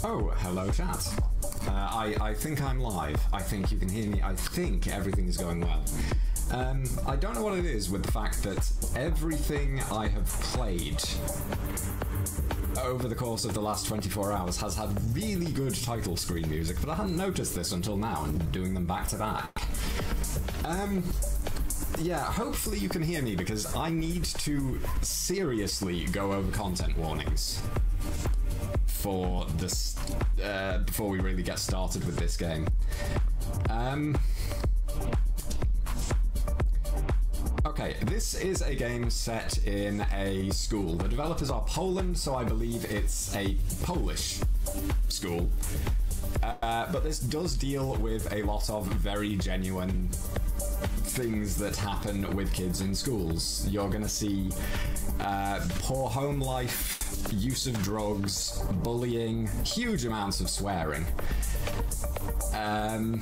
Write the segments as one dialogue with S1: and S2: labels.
S1: Oh, hello chat. I think I'm live. I think you can hear me. I think everything is going well. I don't know what it is with the fact that everything I have played over the course of the last 24 hours has had really good title screen music, but I hadn't noticed this until now and doing them back to back. Yeah, hopefully you can hear me because I need to seriously go over content warnings for this before we really get started with this game. Okay, this is a game set in a school. The developers are Poland, so I believe it's a Polish school. But this does deal with a lot of very genuine things that happen with kids in schools. You're going to see poor home life, use of drugs, bullying, huge amounts of swearing, and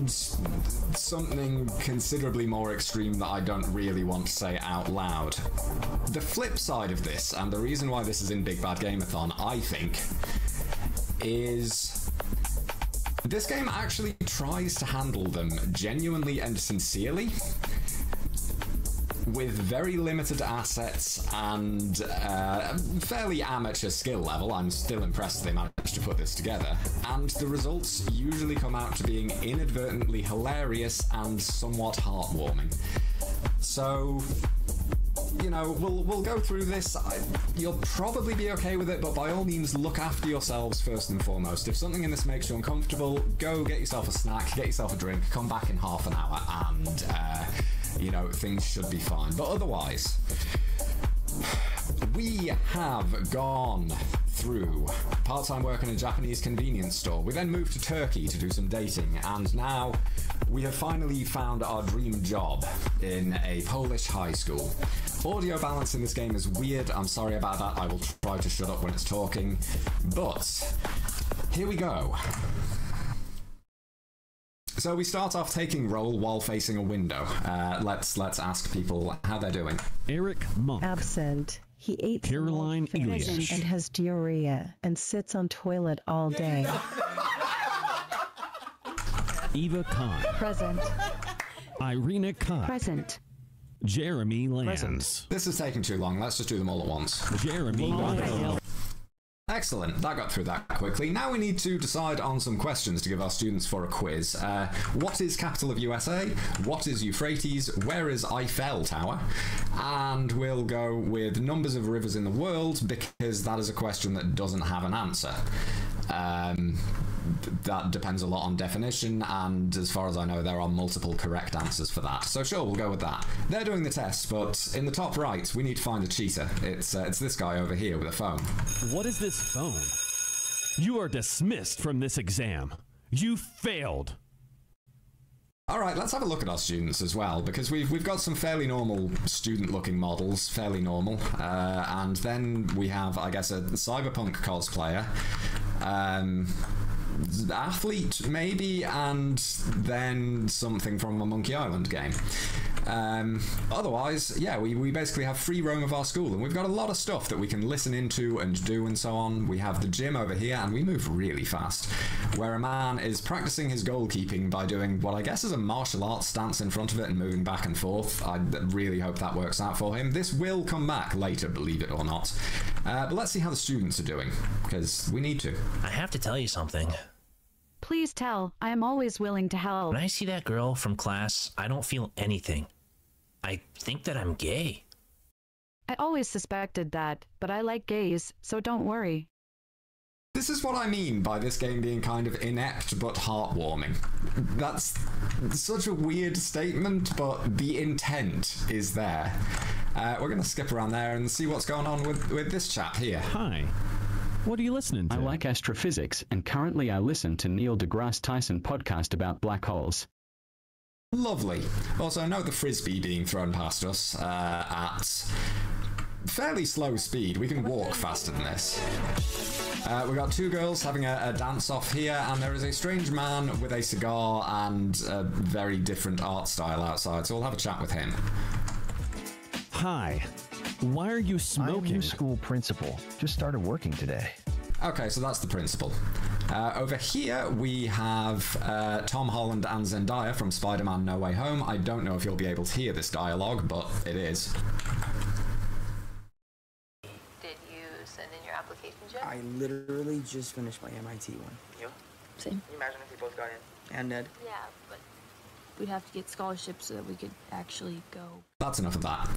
S1: something considerably more extreme that I don't really want to say out loud. The flip side of this, and the reason why this is in Big Bad Game-a-thon, I think, is this game actually tries to handle them genuinely and sincerely, with very limited assets and fairly amateur skill level. I'm still impressed they managed to put this together, and the results usually come out to being inadvertently hilarious and somewhat heartwarming. So, you know, we'll go through this. You'll probably be okay with it, but by all means, look after yourselves first and foremost. If something in this makes you uncomfortable, go get yourself a snack, get yourself a drink, come back in half an hour, and you know, things should be fine. But otherwise, we have gone through part-time work in a Japanese convenience store. We then moved to Turkey to do some dating, and now we have finally found our dream job in a Polish high school. Audio balance in this game is weird. I'm sorry about that. I will try to shut up when it's talking. But here we go. So we start off taking roll while facing a window. Let's ask people how they're doing.
S2: Eric Monk.
S3: Absent. He ate
S2: Caroline Elias.
S3: and has diarrhea and sits on toilet all day.
S2: Eva Khan.
S3: Present.
S2: Irina Khan.
S3: Present.
S2: Jeremy Lands.
S1: This is taking too long. Let's just do them all at once.
S2: Jeremy Lands.
S1: Excellent, that got through that quickly. Now we need to decide on some questions to give our students for a quiz. What is capital of USA? What is Euphrates? Where is Eiffel Tower? And we'll go with numbers of rivers in the world, because that is a question that doesn't have an answer. That depends a lot on definition, and as far as I know, there are multiple correct answers for that. So sure, we'll go with that. They're doing the test, but in the top right, we need to find a cheater. It's this guy over here with a phone.
S2: What is this phone? You are dismissed from this exam. You failed.
S1: All right, let's have a look at our students as well, because we've got some fairly normal student-looking models, fairly normal, and then we have, I guess, a cyberpunk cosplayer, athlete maybe, and then something from a Monkey Island game. Otherwise, yeah, we basically have free roam of our school, and we've got a lot of stuff that we can listen into and do and so on. We have the gym over here, and we move really fast, where a man is practicing his goalkeeping by doing what I guess is a martial arts stance in front of it and moving back and forth. I really hope that works out for him. This will come back later, believe it or not. But let's see how the students are doing, because we need to.
S4: I have to tell you something.
S5: Please tell. I am always willing to help.
S4: When I see that girl from class, I don't feel anything. I think that I'm gay.
S5: I always suspected that, but I like gays, so don't worry.
S1: This is what I mean by this game being kind of inept but heartwarming. That's such a weird statement, but the intent is there. We're going to skip around there and see what's going on with this chap here.
S2: Hi. What are you listening to?
S6: I like astrophysics, and currently I listen to Neil deGrasse Tyson podcast about black holes.
S1: Lovely. Also, note the frisbee being thrown past us at fairly slow speed. We can walk faster than this. We've got two girls having a dance-off here, and there is a strange man with a cigar and a very different art style outside, so we'll have a chat with him.
S2: Hi. Why are you smoking?
S7: I'm your school principal. Just started working today.
S1: Okay, so that's the principal. Over here, we have Tom Holland and Zendaya from Spider-Man No Way Home. I don't know if you'll be able to hear this dialogue, but it is.
S7: Did you send in your application yet?
S8: I literally just finished my MIT one.
S7: You?
S8: Same.
S7: Can you imagine if we both got in?
S8: And Ned.
S7: Yeah, but we'd have to get scholarships so that we could actually go.
S1: That's enough of that.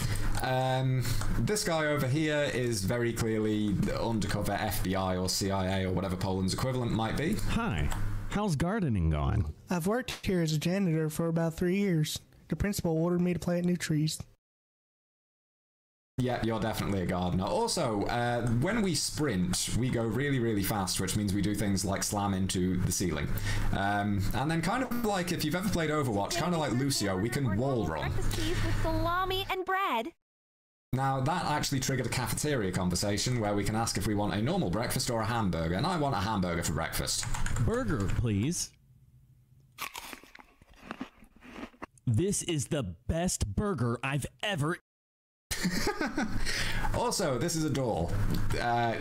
S1: This guy over here is very clearly undercover FBI or CIA or whatever Poland's equivalent might be.
S2: Hi. How's gardening going?
S9: I've worked here as a janitor for about 3 years. The principal ordered me to plant new trees.
S1: Yeah, you're definitely a gardener. Also, when we sprint, we go really, really fast, which means we do things like slam into the ceiling. And then kind of like, if you've ever played Overwatch, kind of like Lucio, we can wall run.
S10: With salami and bread.
S1: Now, that actually triggered a cafeteria conversation where we can ask if we want a normal breakfast or a hamburger, and I want a hamburger for breakfast.
S2: Burger, please. This is the best burger I've ever
S1: Also, this is a door.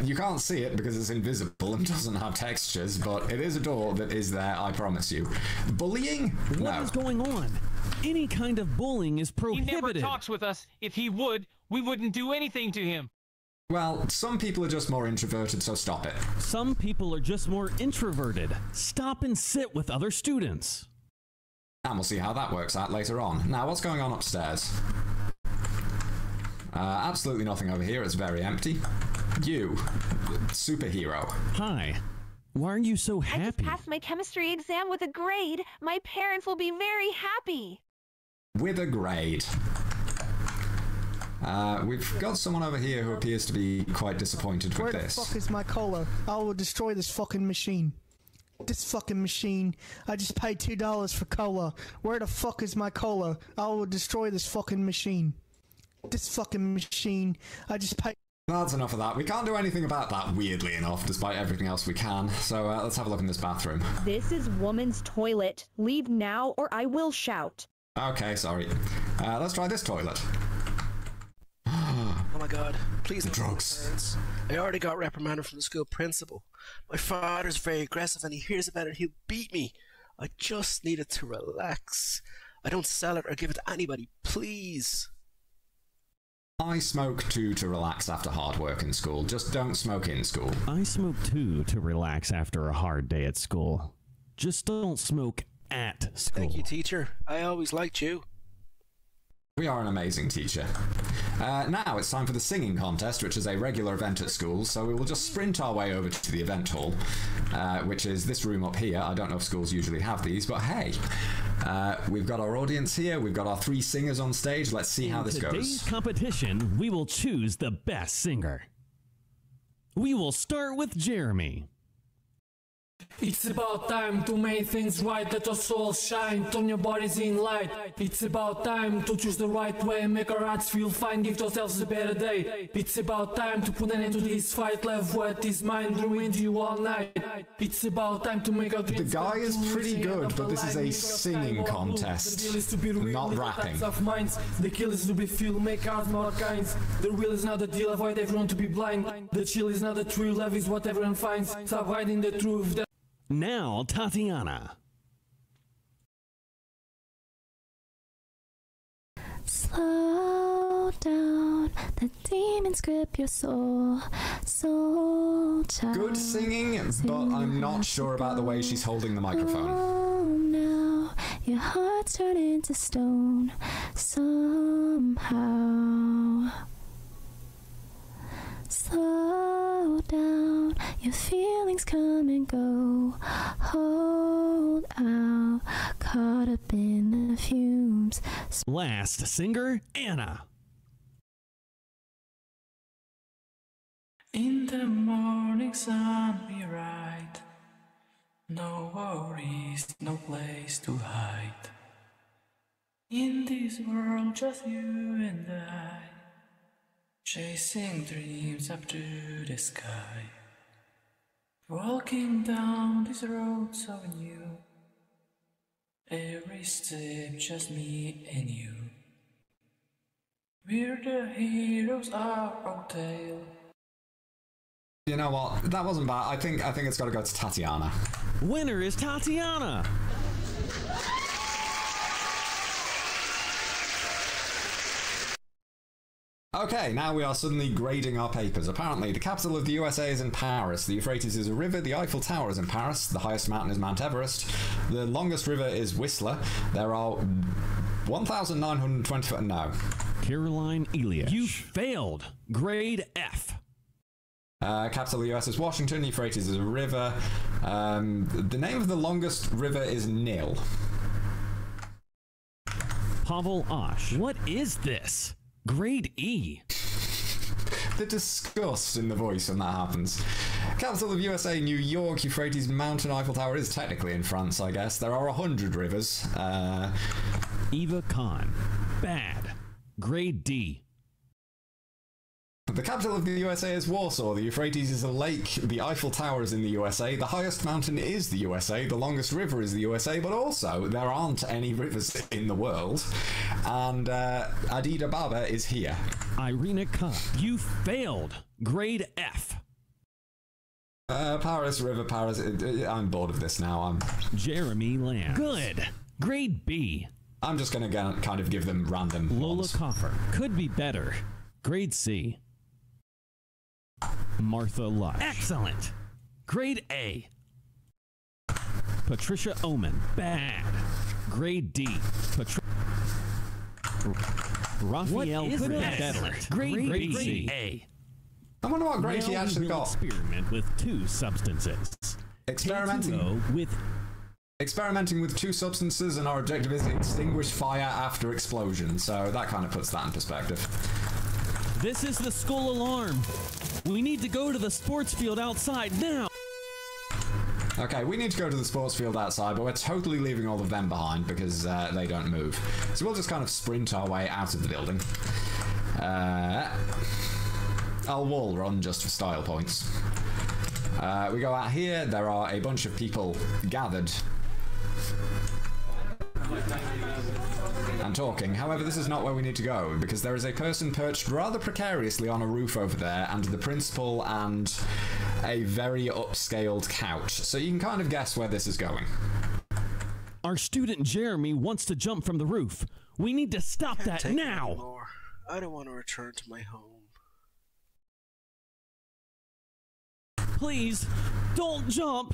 S1: You can't see it because it's invisible and doesn't have textures, but it is a door that is there, I promise you. Bullying?
S2: What is going on? Any kind of bullying is prohibited.
S11: He never talks with us. If he would, we wouldn't do anything to him.
S1: Well, some people are just more introverted, so stop it.
S2: Some people are just more introverted. Stop and sit with other students.
S1: And we'll see how that works out later on. Now, what's going on upstairs? Absolutely nothing over here. It's very empty. You, superhero.
S2: Hi. Why are you so happy?
S10: I just passed my chemistry exam with a grade. My parents will be very happy.
S1: With a grade. We've got someone over here who appears to be quite disappointed with this.
S9: Where the fuck is my cola? I will destroy this fucking machine. This fucking machine. I just paid $2 for cola. Where the fuck is my cola? I will destroy this fucking machine. This fucking machine. I just paid.
S1: That's enough of that. We can't do anything about that, weirdly enough, despite everything else we can. So let's have a look in this bathroom.
S10: This is woman's toilet. Leave now or I will shout.
S1: Okay, sorry. Let's try this toilet.
S12: Oh my god, please don't
S1: drugs.
S12: Parents. I already got reprimanded from the school principal. My father's very aggressive and he hears about it, he'll beat me. I just needed to relax. I don't sell it or give it to anybody, please.
S1: I smoke too to relax after hard work in school. Just don't smoke in school.
S2: I smoke too to relax after a hard day at school. Just don't smoke at school.
S12: Thank you, teacher. I always liked you.
S1: We are an amazing teacher. Now it's time for the singing contest, which is a regular event at school, so we will just sprint our way over to the event hall, which is this room up here. I don't know if schools usually have these, but hey, we've got our audience here, we've got our 3 singers on stage. Let's see how this goes.
S2: In today's competition, we will choose the best singer. We will start with Jeremy.
S13: It's about time to make things right, let your soul shine, turn your bodies in light. It's about time to choose the right way, make our hearts feel fine, give yourselves a better day. It's about time to put an end to this fight, love what is mine, ruined you all night. It's about time to make our dreams.
S1: The guy is pretty good, but this is a singing contest, not rapping.
S13: The kill is to be filled, make ours more kinds. The real is not the deal, avoid everyone to be blind. The chill is not the true love, is what everyone finds. Stop hiding the truth.
S2: Now, Tatiana.
S14: Slow down, the demons grip your soul. Soul child.
S1: Good singing, but I'm not sure about the way she's holding the microphone.
S14: Oh, now your heart's turned into stone somehow. Slow down, your feelings come and go. Hold out, caught up in the fumes.
S2: Last singer, Anna.
S13: In the morning sun we ride, no worries, no place to hide. In this world just you and I, chasing dreams up to the sky. Walking down this road so new, every step just me and you. We're the heroes of our tale.
S1: You know what? That wasn't bad. I think it's got to go to Tatiana.
S2: Winner is Tatiana.
S1: Okay, now we are suddenly grading our papers. Apparently, the capital of the USA is in Paris. The Euphrates is a river. The Eiffel Tower is in Paris. The highest mountain is Mount Everest. The longest river is Whistler. There are 1,925... No.
S2: Caroline Elias. You failed. Grade F.
S1: Capital of the US is Washington. Euphrates is a river. The name of the longest river is Nil.
S2: Pavel Osh. What is this? Grade E.
S1: The disgust in the voice when that happens. Capital of USA, New York. Euphrates Mountain. Eiffel Tower is technically in France, I guess. There are 100 rivers.
S2: Eva Khan. Bad. Grade D.
S1: The capital of the USA is Warsaw. The Euphrates is a lake. The Eiffel Tower is in the USA. The highest mountain is the USA. The longest river is the USA. But also, there aren't any rivers in the world. And Addis Ababa is here.
S2: Irina Cup. You failed. Grade F.
S1: Paris, River, Paris. I'm bored of this now.
S2: Jeremy Lamb. Good. Grade B.
S1: I'm just going to kind of give them random
S2: Lola
S1: ones.
S2: Coffer. Could be better. Grade C. Martha Lush. Excellent. Grade A. Patricia Oman. Bad. Grade D. Raphael could be better. Grade C. A.
S1: I wonder what grade he actually got.
S2: Experiment with two substances.
S1: Experimenting with two substances, and our objective is to extinguish fire after explosion. So that kind of puts that in perspective.
S2: This is the school alarm. We need to go to the sports field outside now.
S1: Okay, we need to go to the sports field outside, but we're totally leaving all of them behind because they don't move. So we'll just kind of sprint our way out of the building. I'll wall run just for style points. We go out here. There are a bunch of people gathered and talking. However, this is not where we need to go, because there is a person perched rather precariously on a roof over there, and the principal and a very upscaled couch. So you can kind of guess where this is going.
S2: Our student Jeremy wants to jump from the roof. We need to stop that now.
S12: Anymore. I don't want to return to my home.
S2: Please, don't jump.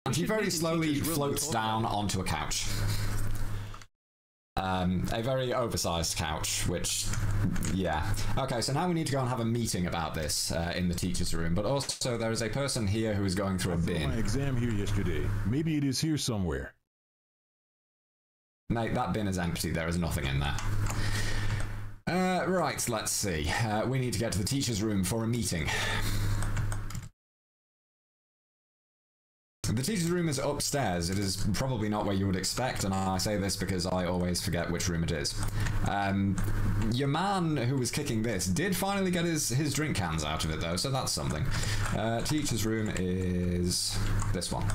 S1: And he very slowly floats down onto a couch. A very oversized couch, which, yeah. Okay, so now we need to go and have a meeting about this in the teacher's room, but also there is a person here who is going through a bin.
S15: My exam here yesterday. Maybe it is here somewhere.
S1: Mate, that bin is empty. There is nothing in there. Right, let's see. We need to get to the teacher's room for a meeting. The teacher's room is upstairs. It is probably not where you would expect, and I say this because I always forget which room it is. Your man who was kicking this did finally get his drink cans out of it, though, so that's something. Teacher's room is this one.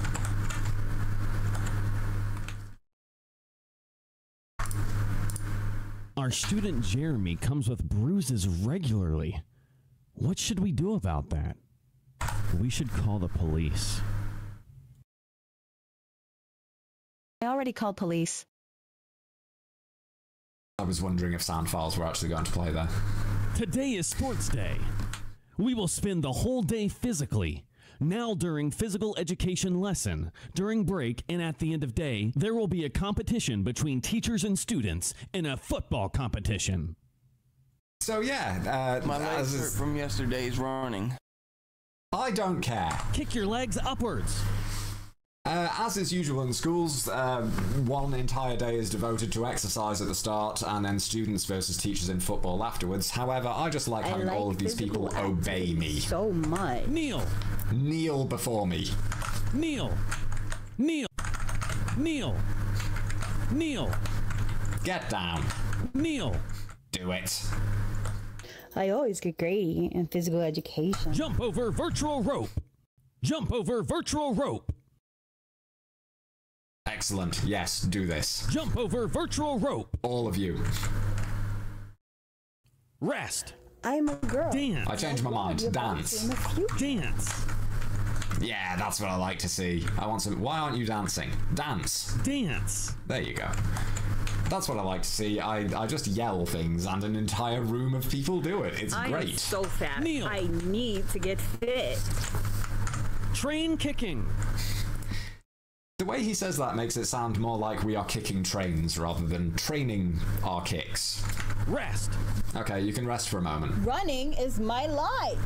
S2: Our student Jeremy comes with bruises regularly. What should we do about that? We should call the police.
S3: I already called police.
S1: I was wondering if sound files were actually going to play there.
S2: Today is sports day. We will spend the whole day physically. Now during physical education lesson, during break, and at the end of day, there will be a competition between teachers and students in a football competition.
S1: So yeah,
S16: my legs hurt from yesterday's running.
S1: I don't care.
S2: Kick your legs upwards.
S1: As is usual in schools, one entire day is devoted to exercise at the start, and then students versus teachers in football afterwards. However, I just like having all of these people obey me.
S3: So much.
S2: Kneel.
S1: Kneel before me.
S2: Kneel. Kneel. Kneel. Kneel.
S1: Get down.
S2: Kneel.
S1: Do it.
S17: I always get grady in physical education.
S2: Jump over virtual rope. Jump over virtual rope.
S1: Excellent. Yes, do this.
S2: Jump over virtual rope.
S1: All of you.
S2: Rest.
S17: I'm a girl.
S2: Dance.
S1: I changed my mind. Dance.
S2: Dance.
S1: Yeah, that's what I like to see. I want some. Why aren't you dancing? Dance.
S2: Dance.
S1: There you go. That's what I like to see. I just yell things and an entire room of people do it. It's great.
S18: I'm so fat.
S2: Kneel.
S18: I need to get fit.
S2: Train kicking.
S1: The way he says that makes it sound more like we are kicking trains rather than training our kicks.
S2: Rest.
S1: Okay, you can rest for a moment.
S17: Running is my life.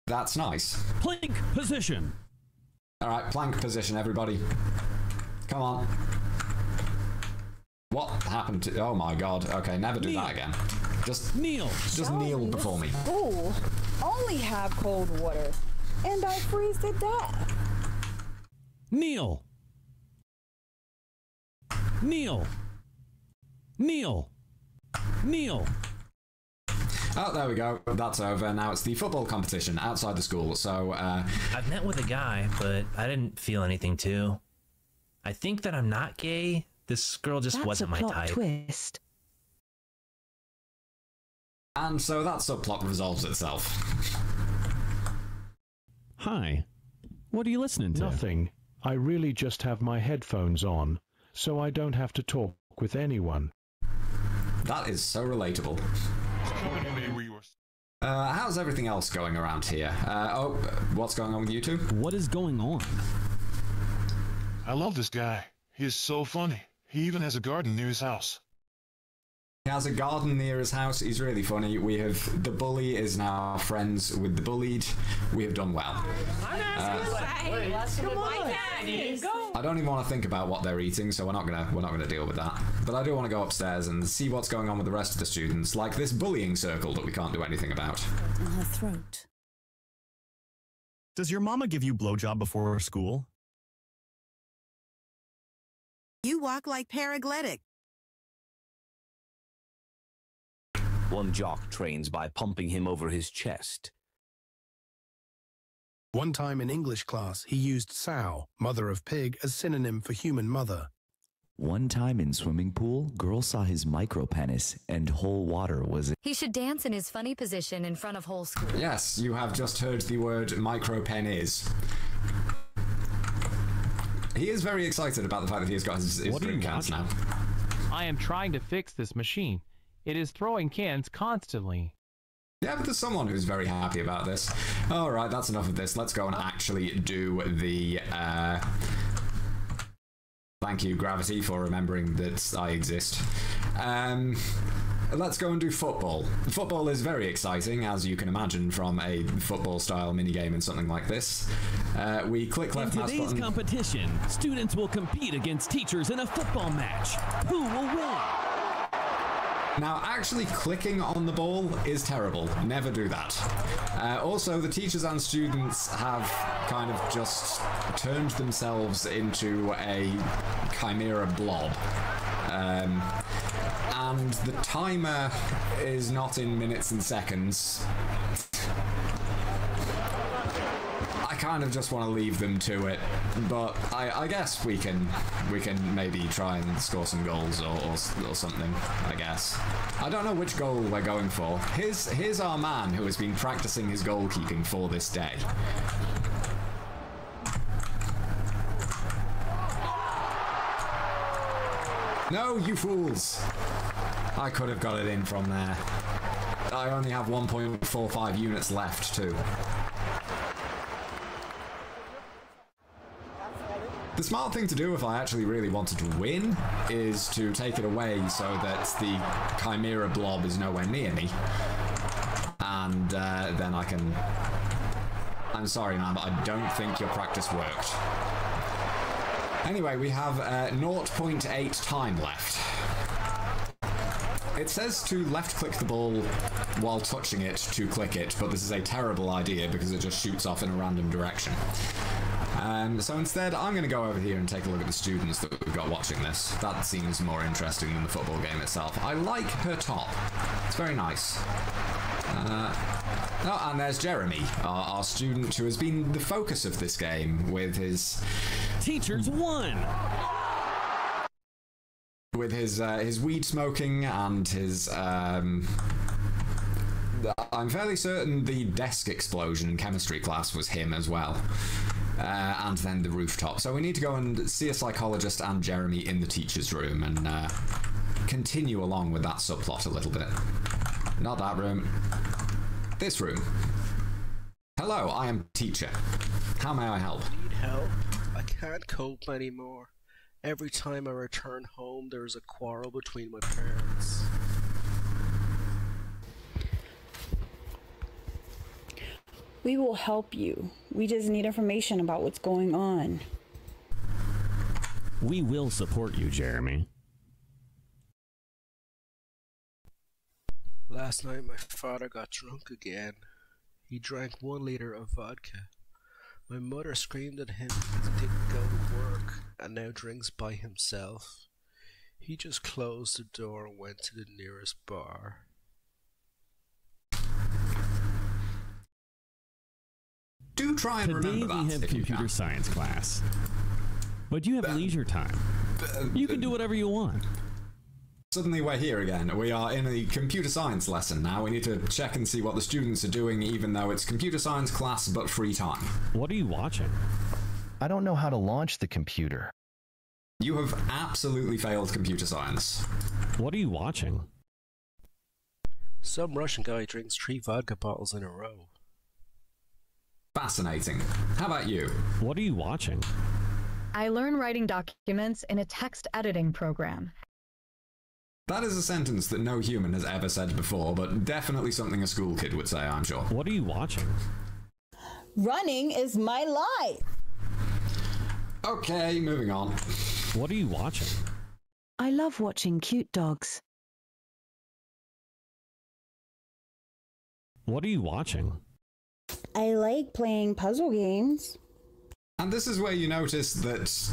S1: That's nice.
S2: Plank position.
S1: Alright, plank position, everybody. Come on. What happened to... Oh my god. Okay, never do that again. Just
S2: kneel.
S1: Just kneel before me.
S17: School only have cold water, and I freeze to death.
S2: Kneel. Kneel. Kneel. Kneel.
S1: Oh, there we go. That's over. Now it's the football competition outside the school, so,
S4: I've met with a guy, but I didn't feel anything too. I think that I'm not gay. This girl just wasn't my type.
S3: Twist.
S1: And so that subplot resolves itself.
S2: Hi. What are you listening to?
S19: Nothing. I really just have my headphones on, so I don't have to talk with anyone.
S1: That is so relatable. How's everything else going around here? What's going on with you two?
S2: What is going on?
S15: I love this guy. He is so funny. He even has a garden near his house.
S1: He has a garden near his house. He's really funny. The bully is now friends with the bullied. We have done well. I don't even want to think about what they're eating, so we're not gonna deal with that. But I do want to go upstairs and see what's going on with the rest of the students, like this bullying circle that we can't do anything about.
S17: In her throat.
S20: Does your mama give you blowjob before school?
S21: You walk like paragletic.
S22: One jock trains by pumping him over his chest.
S23: One time in English class, he used sow, mother of pig, as synonym for human mother.
S24: One time in swimming pool, girl saw his micropenis and whole water was...
S25: He should dance in his funny position in front of whole school.
S1: Yes, you have just heard the word micropenis. He is very excited about the fact that he has got his drink cans now.
S11: I am trying to fix this machine. It is throwing cans constantly.
S1: Yeah, but there's someone who's very happy about this. Alright, that's enough of this. Let's go and actually do the... Thank you, Gravity, for remembering that I exist. Let's go and do football. Football is very exciting, as you can imagine from a football-style minigame in something like this. We click left mouse button.
S2: In today's competition, students will compete against teachers in a football match. Who will win?
S1: Now, actually clicking on the ball is terrible. Never do that. Also, the teachers and students have kind of just turned themselves into a chimera blob. And the timer is not in minutes and seconds. I kind of just want to leave them to it, but I guess we can maybe try and score some goals or something, I guess. I don't know which goal we're going for. Here's our man who has been practicing his goalkeeping for this day. No, you fools! I could have got it in from there. I only have 1.45 units left, too. The smart thing to do if I actually really wanted to win is to take it away so that the chimera blob is nowhere near me. And then I can... I'm sorry, man, but I don't think your practice worked. Anyway, we have 0.8 time left. It says to left-click the ball while touching it to click it, but this is a terrible idea because it just shoots off in a random direction. So instead, I'm going to go over here and take a look at the students that we've got watching this. That seems more interesting than the football game itself. I like her top. It's very nice. Oh, and there's Jeremy, our student who has been the focus of this game with his...
S2: Teachers won!
S1: with his weed smoking and his I'm fairly certain the desk explosion in chemistry class was him as well. And then the rooftop. So we need to go and see a psychologist and Jeremy in the teacher's room and continue along with that subplot a little bit. Not that room. This room. Hello, I am teacher. How may I help?
S12: Need help? I can't cope anymore. Every time I return home, there is a quarrel between my parents.
S17: We will help you. We just need information about what's going on.
S2: We will support you, Jeremy.
S12: Last night, my father got drunk again. He drank 1 liter of vodka. My mother screamed at him because he didn't go to work and now drinks by himself. He just closed the door and went to the nearest bar.
S1: Do try and remember that.
S2: Today we have computer science class. But you have leisure time. You can do whatever you want.
S1: Suddenly we're here again. We are in a computer science lesson now. We need to check and see what the students are doing, even though it's computer science class but free time.
S2: What are you watching?
S5: I don't know how to launch the computer.
S1: You have absolutely failed computer science.
S2: What are you watching?
S12: Some Russian guy drinks 3 vodka bottles in a row.
S1: Fascinating. How about you?
S2: What are you watching?
S25: I learn writing documents in a text editing program.
S1: That is a sentence that no human has ever said before, but definitely something a school kid would say, I'm sure.
S2: What are you watching?
S17: Running is my life.
S1: Okay, moving on.
S2: What are you watching?
S3: I love watching cute dogs.
S2: What are you watching?
S17: I like playing puzzle games.
S1: And this is where you notice that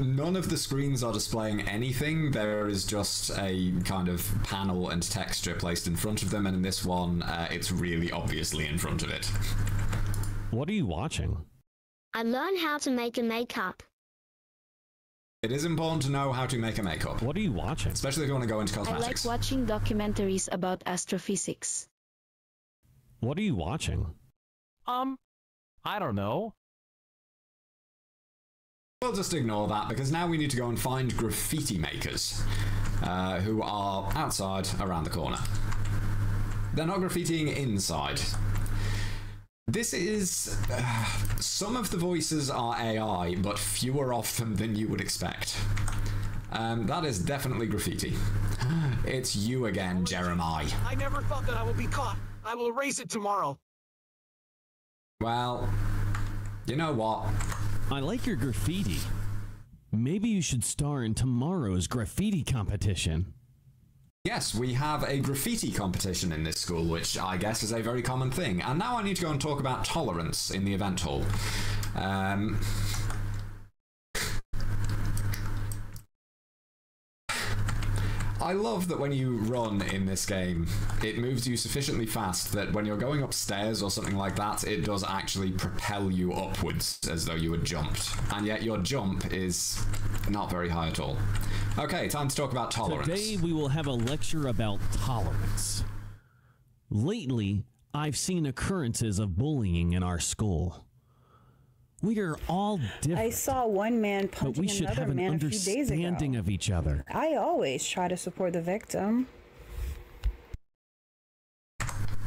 S1: none of the screens are displaying anything. There is just a kind of panel and texture placed in front of them, and in this one, it's really obviously in front of it.
S2: What are you watching?
S6: I learn how to make a makeup.
S1: It is important to know how to make a makeup.
S2: What are you watching?
S1: Especially if you want to go into
S3: I
S1: cosmetics.
S3: like watching documentaries about astrophysics.
S2: What are you watching?
S11: I don't know.
S1: We'll just ignore that, because now we need to go and find graffiti makers, who are outside around the corner. They're not graffitiing inside. This is... some of the voices are AI, but fewer of them than you would expect. That is definitely graffiti. It's you again, Jeremiah.
S7: I never thought that I would be caught. I will erase it tomorrow.
S1: Well, you know what?
S2: I like your graffiti. Maybe you should star in tomorrow's graffiti competition.
S1: Yes, we have a graffiti competition in this school, which I guess is a very common thing. And now I need to go and talk about tolerance in the event hall. I love that when you run in this game, it moves you sufficiently fast that when you're going upstairs or something like that, it does actually propel you upwards as though you had jumped. And yet your jump is not very high at all. Okay, time to talk about tolerance.
S2: Today we will have a lecture about tolerance. Lately, I've seen occurrences of bullying in our school. We are all different.
S17: I saw one man
S2: but
S17: punching
S2: we should
S17: another
S2: have an
S17: man a few days ago.
S2: understanding of each other.
S17: I always try to support the victim.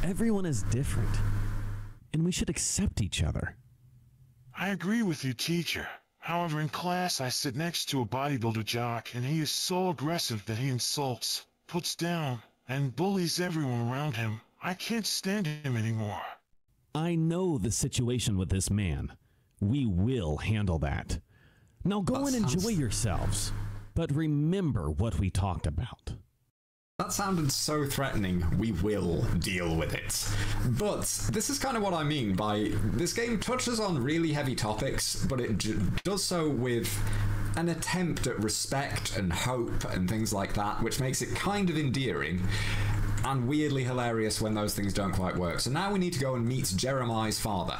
S2: Everyone is different, and we should accept each other.
S15: I agree with you, teacher. However, in class, I sit next to a bodybuilder jock, and he is so aggressive that he insults, puts down, and bullies everyone around him. I can't stand him anymore.
S2: I know the situation with this man. We will handle that. Now go and enjoy yourselves, but remember what we talked about.
S1: That sounded so threatening. We will deal with it. But this is kind of what I mean by this game touches on really heavy topics, but it does so with an attempt at respect and hope and things like that, which makes it kind of endearing and weirdly hilarious when those things don't quite work. So now we need to go and meet Jeremiah's father.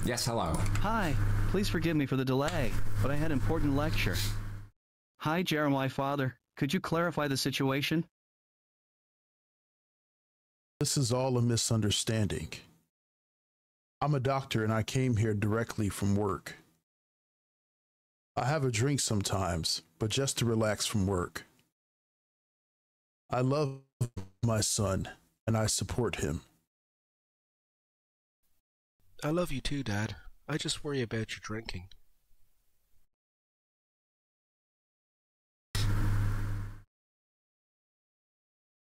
S8: Yes, hello.
S9: Hi.
S8: Please forgive me for the delay, but I had an important lecture. Hi, Jeremiah, father. Could you clarify the situation?
S9: This is all a misunderstanding. I'm a doctor and I came here directly from work. I have a drink sometimes, but just to relax from work. I love my son and I support him.
S12: I love you too, Dad. I just worry about your drinking.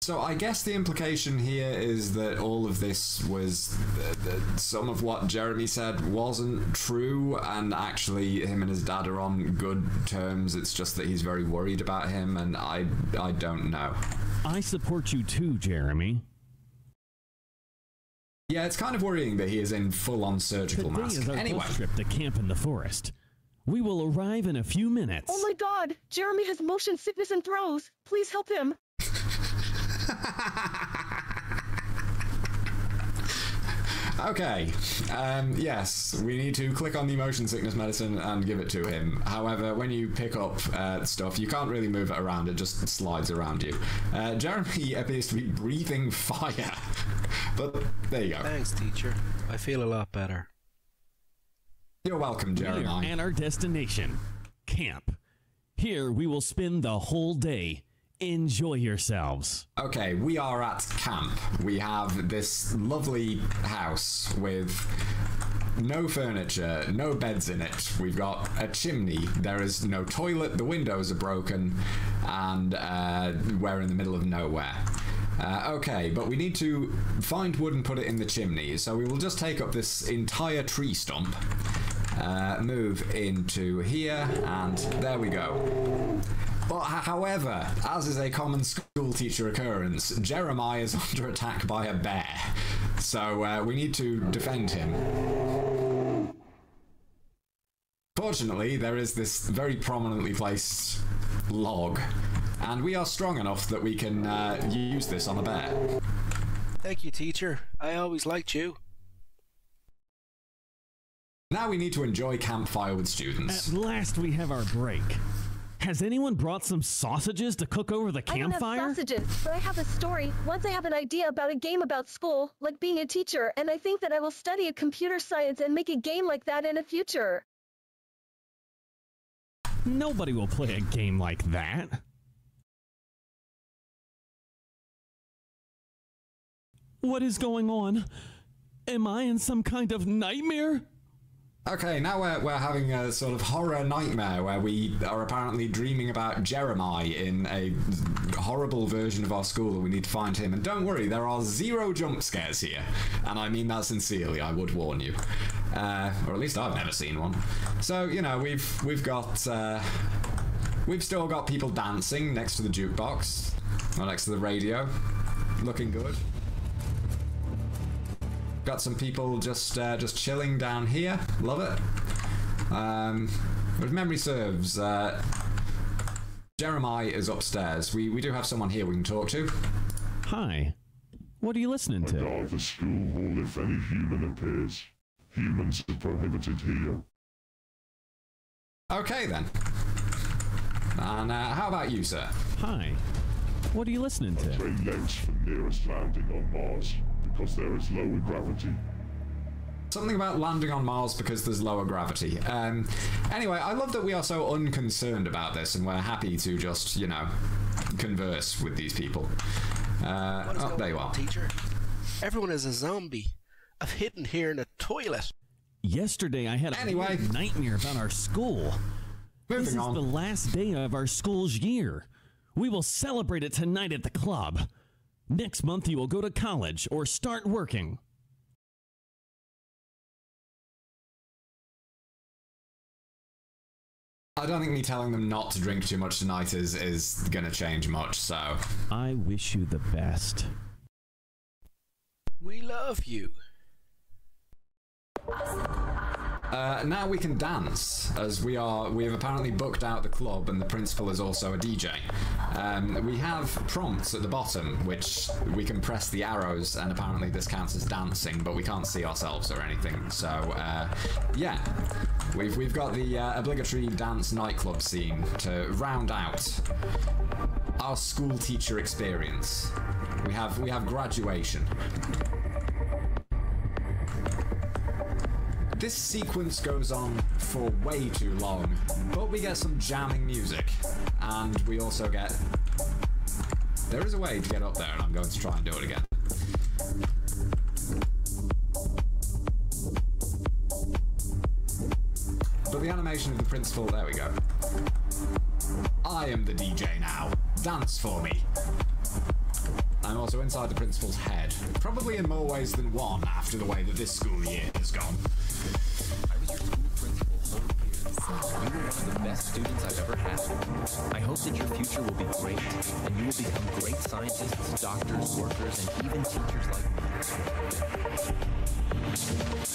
S1: So I guess the implication here is that all of this was some of what Jeremy said wasn't true, and actually him and his dad are on good terms. It's just that he's very worried about him, and I don't know.
S2: I support you too, Jeremy.
S1: Yeah, it's kind of worrying that he is in full-on surgical
S2: Today
S1: mask.
S2: is our bus trip to camp in the forest. We will arrive in a few minutes.
S10: Oh my god! Jeremy has motion sickness and throws. Please help him.
S1: Okay, yes, we need to click on the motion sickness medicine and give it to him. However, when you pick up stuff, you can't really move it around, it just slides around you. Jeremy appears to be breathing fire, but there you go.
S12: Thanks, teacher. I feel a lot better.
S1: You're welcome, Jeremiah.
S2: And our destination, camp. Here we will spend the whole day. Enjoy yourselves.
S1: Okay, we are at camp. We have this lovely house with no furniture, no beds in it. We've got a chimney. There is no toilet. The windows are broken, and we're in the middle of nowhere. Okay, but we need to find wood and put it in the chimney. So we will just take up this entire tree stump, move into here, and there we go. But however, as is a common school teacher occurrence, Jeremiah is under attack by a bear. So we need to defend him. Fortunately, there is this very prominently placed log, and we are strong enough that we can use this on the bear.
S12: Thank you, teacher. I always liked you.
S1: Now we need to enjoy campfire with students.
S2: At last we have our break. Has anyone brought some sausages to cook over the campfire?
S10: I don't have sausages, but I have a story. Once I have an idea about a game about school, like being a teacher, and I think that I will study a computer science and make a game like that in the future.
S2: Nobody will play a game like that. What is going on? Am I in some kind of nightmare?
S1: Okay, now we're having a sort of horror nightmare where we are apparently dreaming about Jeremiah in a horrible version of our school, and we need to find him. And don't worry, there are 0 jump scares here. And I mean that sincerely, I would warn you. Or at least I've never seen one. So, you know, we've still got people dancing next to the jukebox, or next to the radio. Looking good. Got some people just chilling down here. Love it. If memory serves, Jeremiah is upstairs. We do have someone here we can talk to.
S2: Hi. What are you listening to?
S13: Guard the school hall if any human appears. Humans are prohibited here.
S1: Okay then. And how about you, sir?
S2: Hi. What are you listening to?
S13: Train legs for nearest landing on Mars. Because there is lower gravity.
S1: Something about landing on Mars because there's lower gravity. Anyway, I love that we are so unconcerned about this and we're happy to just, you know, converse with these people. Oh, there you are.
S12: Teacher, everyone is a zombie. I've hidden here in a toilet.
S2: Yesterday I had a nightmare about our school. This is the last day of our school's year. We will celebrate it tonight at the club. Next month you will go to college or start working.
S1: I don't think me telling them not to drink too much tonight is gonna change much, so...
S2: I wish you the best.
S12: We love you.
S1: Now we can dance, as we have apparently booked out the club and the principal is also a DJ. We have prompts at the bottom, which we can press the arrows, and apparently this counts as dancing, but we can't see ourselves or anything, so yeah. We've got the obligatory dance nightclub scene to round out our school teacher experience. We have graduation. This sequence goes on for way too long, but we get some jamming music, and we also get... There is a way to get up there, and I'm going to try and do it again. But the animation of the principal, there we go. I am the DJ now. Dance for me. I'm also inside the principal's head, probably in more ways than one after the way that this school year has gone.
S4: I was your school principal all year. You were one of the best students I've ever had. I hope that your future will be great, and you will become great scientists, doctors, workers, and even teachers like me.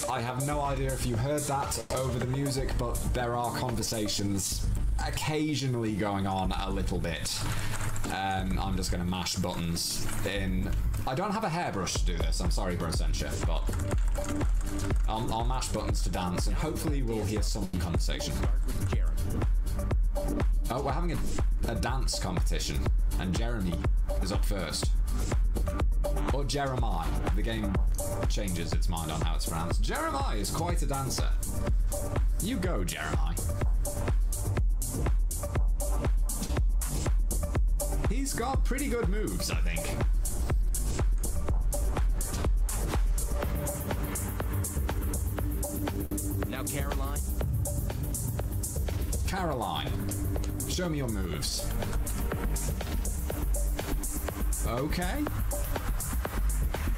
S1: I have no idea if you heard that over the music, but there are conversations occasionally going on a little bit. I'm just going to mash buttons in... I don't have a hairbrush to do this, I'm sorry, Brosensha, but I'll mash buttons to dance, and hopefully we'll hear some conversation. Oh, we're having a dance competition, and Jeremy is up first. Or Jeremiah. The game changes its mind on how it's pronounced. Jeremiah is quite a dancer. You go, Jeremiah. He's got pretty good moves, I think.
S4: Now, Caroline.
S1: Caroline, show me your moves. Okay.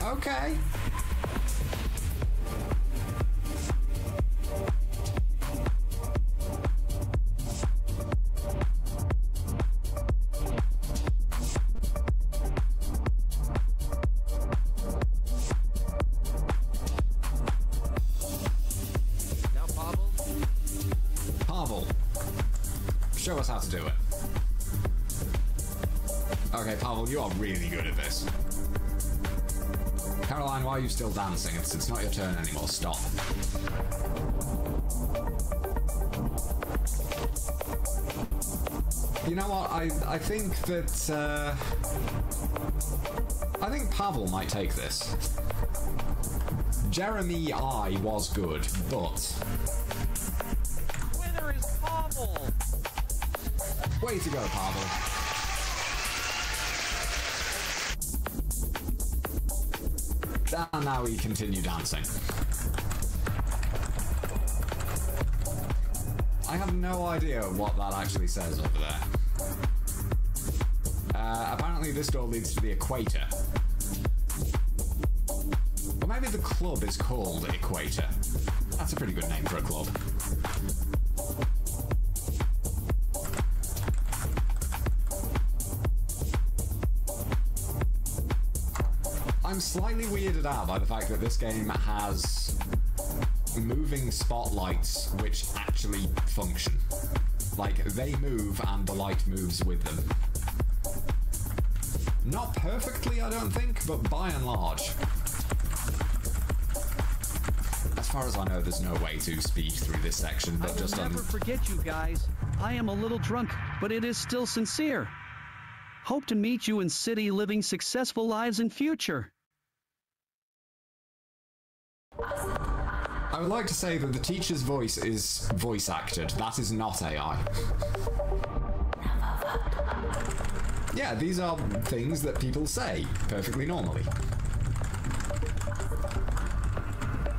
S1: Okay.
S4: Now, Pavel.
S1: Pavel, show us how to do it. Okay, Pavel, you are really good at this. Caroline, why are you still dancing? It's not your turn anymore. Stop. You know what? I think that I think Pavel might take this. Jeremy I was good, but
S4: Winner is Pavel.
S1: Way to go, Pavel. And now we continue dancing. I have no idea what that actually says over there. Apparently this door leads to the equator. Or maybe the club is called Equator. That's a pretty good name for a club. I'm slightly weirded out by the fact that this game has moving spotlights which actually function. Like, they move and the light moves with them. Not perfectly, I don't think, but by and large. As far as I know, there's no way to speed through this section, but just
S8: never forget you guys. I am a little drunk, but it is still sincere. Hope to meet you in city living successful lives in future.
S1: I would like to say that the teacher's voice is voice acted. That is not AI. Yeah, these are things that people say perfectly normally.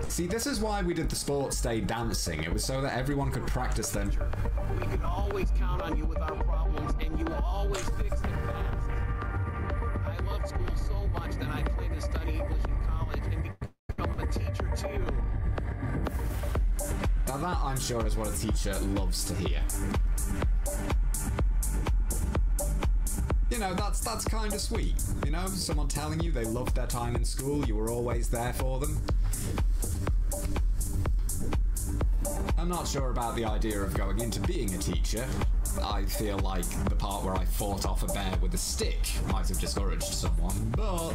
S1: See, this is why we did the sports day dancing. It was so that everyone could practice them.
S7: We can always count on you with our problems, and you will always fix them fast. I love school so much that I plan to study English in college and become a teacher too.
S1: Now that, I'm sure, is what a teacher loves to hear. You know, that's kind of sweet. You know, someone telling you they loved their time in school, you were always there for them. I'm not sure about the idea of going into being a teacher. I feel like the part where I fought off a bear with a stick might have discouraged someone, but...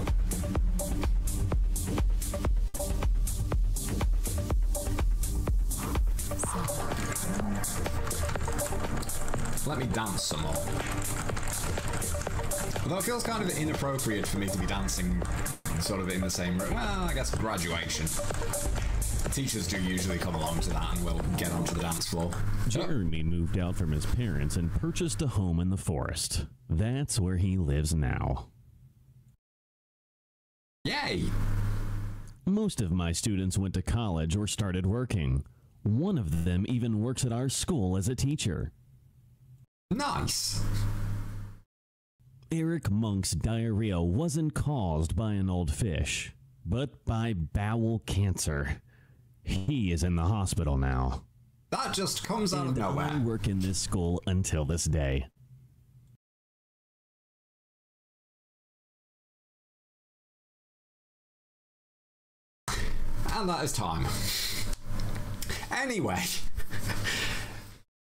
S1: me dance some more. Although it feels kind of inappropriate for me to be dancing sort of in the same room. Well, I guess graduation. Teachers do usually come along to that and will get onto the dance floor.
S2: Jeremy moved out from his parents and purchased a home in the forest. That's where he lives now.
S1: Yay!
S2: Most of my students went to college or started working. One of them even works at our school as a teacher.
S1: Nice!
S2: Eric Monk's diarrhea wasn't caused by an old fish, but by bowel cancer. He is in the hospital now.
S1: That just comes out of nowhere.
S2: I work in this school until this day.
S1: And that is time. Anyway,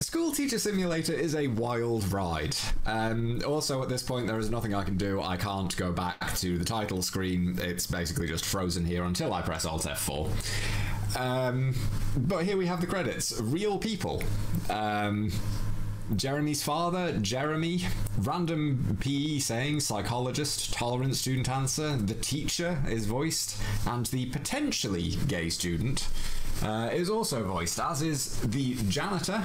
S1: Schoolteacher Simulator is a wild ride. Also, at this point, there is nothing I can do. I can't go back to the title screen. It's basically just frozen here until I press Alt F4. But here we have the credits. Real people. Jeremy's father, Jeremy. Random PE saying, psychologist, tolerant student answer. The teacher is voiced. And the potentially gay student is also voiced, as is the janitor,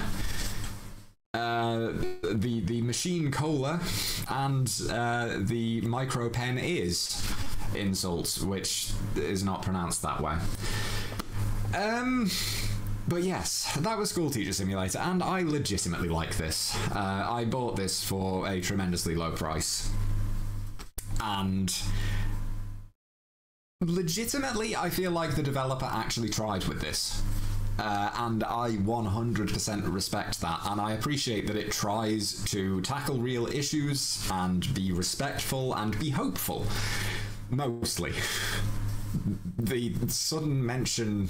S1: the machine cola, and the micro pen is insult, which is not pronounced that way. But yes, that was Schoolteacher Simulator, and I legitimately like this. I bought this for a tremendously low price, and legitimately, I feel like the developer actually tried with this. And I 100% respect that, and I appreciate that it tries to tackle real issues and be respectful and be hopeful. Mostly. The sudden mention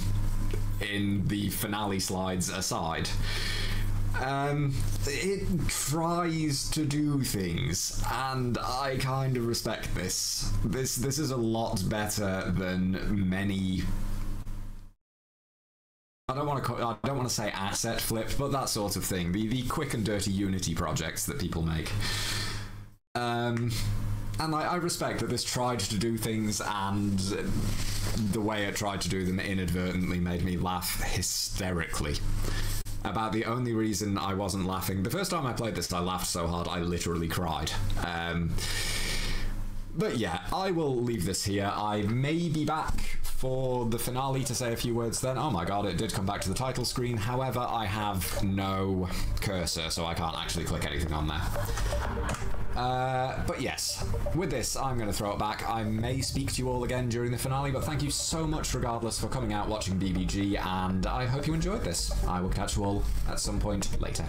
S1: in the finale slides aside, it tries to do things, and I kind of respect this. This is a lot better than many. I don't want to say asset flipped, but that sort of thing. The quick and dirty Unity projects that people make. And I respect that this tried to do things, and the way it tried to do them inadvertently made me laugh hysterically. About the only reason I wasn't laughing, the first time I played this, I laughed so hard I literally cried. But yeah, I will leave this here. I may be back for the finale to say a few words then. Oh my god, it did come back to the title screen. However, I have no cursor, so I can't actually click anything on there. But yes, with this, I'm going to throw it back. I may speak to you all again during the finale, but thank you so much regardless for coming out, watching BBG, and I hope you enjoyed this. I will catch you all at some point later.